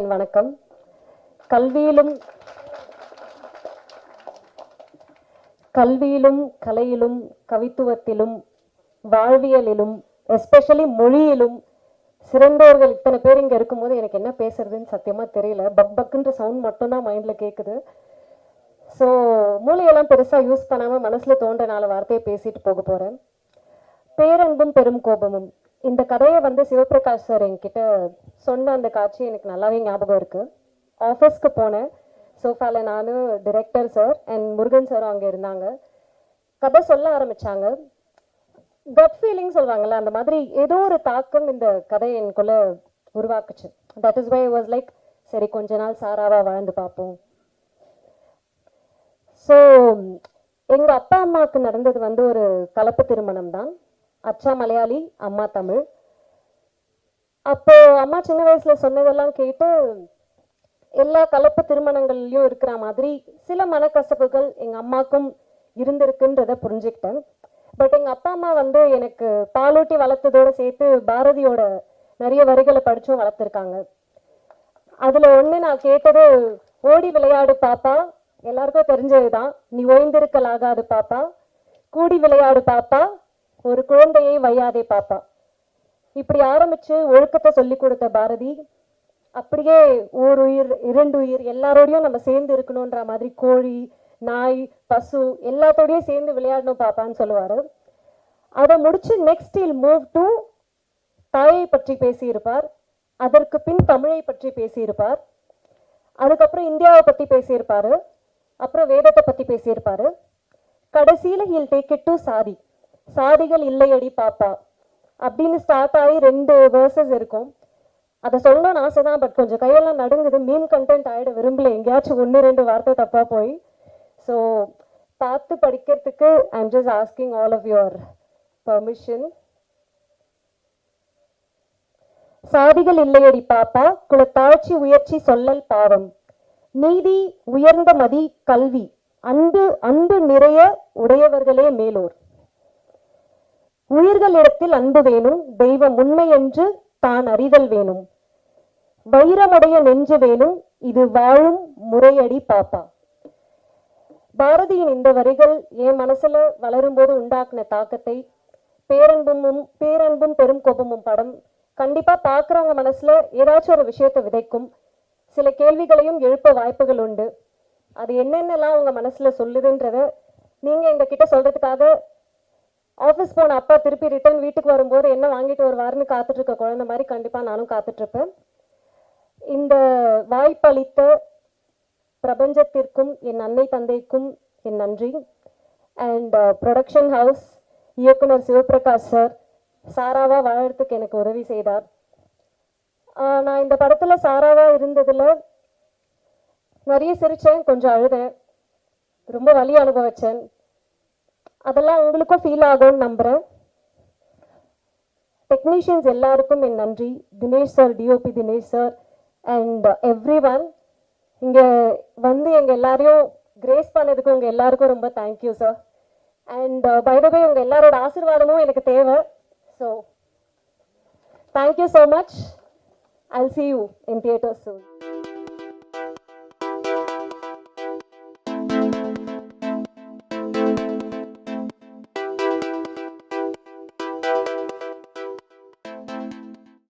வணக்கம். கல்வியிலும் கலையிலும் கவித்துவத்திலும் வாழ்வியலிலும் எஸ்பெஷலி மொழியிலும் சிறந்தவர்கள் இத்தனை பேர் இங்கே இருக்கும்போது எனக்கு என்ன பேசுறதுன்னு சத்தியமாக தெரியல. பக்குன்ற சவுண்ட் மட்டும்தான் மைண்டில் கேட்குது. ஸோ மூளையெல்லாம் பெருசாக யூஸ் பண்ணாமல் மனசில் தோன்ற 4 வார்த்தையை பேசிட்டு போக போகிறேன். பேரன்பும் பெரும் கோபமும். இந்த கதையை சிவபிரகாஷ் சார் என்கிட்ட சொன்ன அந்த காட்சி எனக்கு நல்லாவே ஞாபகம் இருக்குது. ஆஃபீஸ்க்கு போனேன். சோஃபாவில் நான், டிரெக்டர் சார் அண்ட் முருகன் சாரும் அங்கே இருந்தாங்க. கதை சொல்ல ஆரம்பித்தாங்க. கட் ஃபீலிங் சொல்லுவாங்கள்ல, அந்த மாதிரி ஏதோ ஒரு தாக்கம் இந்த கதை எனக்குள்ளே உருவாக்குச்சு. That is why was like, சரி கொஞ்ச நாள் சாராவாக வாழ்ந்து பார்ப்போம். ஸோ எங்கள் அப்பா அம்மாவுக்கு நடந்தது ஒரு கலப்பு திருமணம் தான். அச்சா மலையாளி, அம்மா தமிழ். அப்போ அம்மா சின்ன வயசுல சொன்னதெல்லாம் கேட்டு எல்லா கலப்பு திருமணங்கள்லையும் இருக்கிற மாதிரி சில மனக்கசப்புகள் எங்க அம்மாக்கும் இருந்திருக்குன்றத புரிஞ்சுக்கிட்டேன். பட் எங்க அப்பா அம்மா எனக்கு பாலூட்டி வளர்த்ததோட சேர்த்து பாரதியோட நிறைய வரிகளை படிச்சும் வளர்த்துருக்காங்க. அதுல ஒண்ணு நான் கேட்டது, ஓடி விளையாடு பாப்பா, எல்லாருக்கும் தெரிஞ்சதுதான். நீ ஓய்ந்திருக்கலாகாது பாப்பா, கூடி விளையாடு பாப்பா, ஒரு குழந்தையை வையாதே பாப்பா. இப்படி ஆரம்பிச்சு ஒழுக்கத்தை சொல்லி கொடுத்த பாரதி அப்படியே ஓருயிர் 2 உயிர் எல்லாரோடையும் நம்ம சேர்ந்து இருக்கணுன்ற மாதிரி கோழி, நாய், பசு எல்லாத்தோடையும் சேர்ந்து விளையாடணும் பாப்பான்னு சொல்லுவாரு. அதை முடிச்சு நெக்ஸ்ட் இல் மூவ் டு தாயை பற்றி பேசியிருப்பார். அதற்கு பின் தமிழை பற்றி பேசியிருப்பார். அதுக்கப்புறம் இந்தியாவை பற்றி பேசியிருப்பாரு. அப்புறம் வேதத்தை பற்றி பேசியிருப்பாரு. கடைசியில் ஹில் டேக் இட் டு சாதி. சாதிகள் இல்லையடி பாப்பா அப்படின்னு ஸ்டார்ட் ஆகி 2 வேர்சஸ் இருக்கும். அதை சொல்லணும்னு ஆசை தான், பட் கொஞ்சம் கையெல்லாம் நடுங்குது. மீன் கண்டென்ட் ஆகிட விரும்பல, எங்கேயாச்சும் 1-2 வார்த்தை தப்பாக போய். ஸோ பார்த்து படிக்கிறதுக்கு I am just asking all of your permission. சாதிகள் இல்லையடி பாப்பா, குலத்தாழ்ச்சி உயர்ச்சி சொல்லல் பாவம், நீதி உயர்ந்த மதி கல்வி, அன்பு நிறைய உடையவர்களே மேலோர், உயிர்களிடத்தில் அன்பு வேணும், தெய்வம் உண்மை என்று தான் அறிதல் வேணும், வைரமுடைய நெஞ்சு வேணும், இது வாழும் முறையடி பாப்பா. பாரதியின் இந்த வரிகள் என் மனசுல வளரும்போது உண்டாக்குன தாக்கத்தை பேரன்பும் பெரும் கோபமும் படம் கண்டிப்பா பாக்குறவங்க மனசுல ஏதாச்சும் ஒரு விஷயத்தை விதைக்கும். சில கேள்விகளையும் எழுப்ப வாய்ப்புகள் உண்டு. அது என்னென்னலாம் உங்க மனசுல சொல்லுதுன்றத நீங்க எங்க கிட்ட சொல்றதுக்காக ஆஃபீஸ் போன அப்பா திருப்பி ரிட்டர்ன் வீட்டுக்கு வரும்போது என்ன வாங்கிட்டு வருவாருன்னு காத்துட்டு இருக்க குழந்தை மாதிரி கண்டிப்பா நானும் காத்துட்டு இருப்பேன். இந்த வாய்ப்பளித்த பிரபஞ்சத்திற்கும் என் அன்னை தந்தைக்கும் என் நன்றி. அண்ட் ப்ரொடக்ஷன் ஹவுஸ் இயக்குனர் சிவபிரகாஷ் சார் சாராவா வாழறதுக்கு எனக்கு உதவி செய்தார். நான் இந்த படத்துல சாராவா இருந்ததுல நிறைய சிரிச்சேன், கொஞ்சம் அழுதேன், ரொம்ப வலி அனுபவிச்சேன். அதெல்லாம் உங்களுக்கும் ஃபீல் ஆகும்னு நம்புகிறேன். டெக்னீஷியன்ஸ் எல்லாருக்கும் என் நன்றி. Dinesh sir, DOP Dinesh sir and everyone. இங்கே எங்கள் எல்லாரையும் கிரேஸ் பண்ணதுக்கு உங்கள் எல்லாருக்கும் ரொம்ப thank you sir. And by the way உங்கள் எல்லாரோட ஆசீர்வாதமும் எனக்கு தேவை. So thank you so much. I'll see you in theaters soon.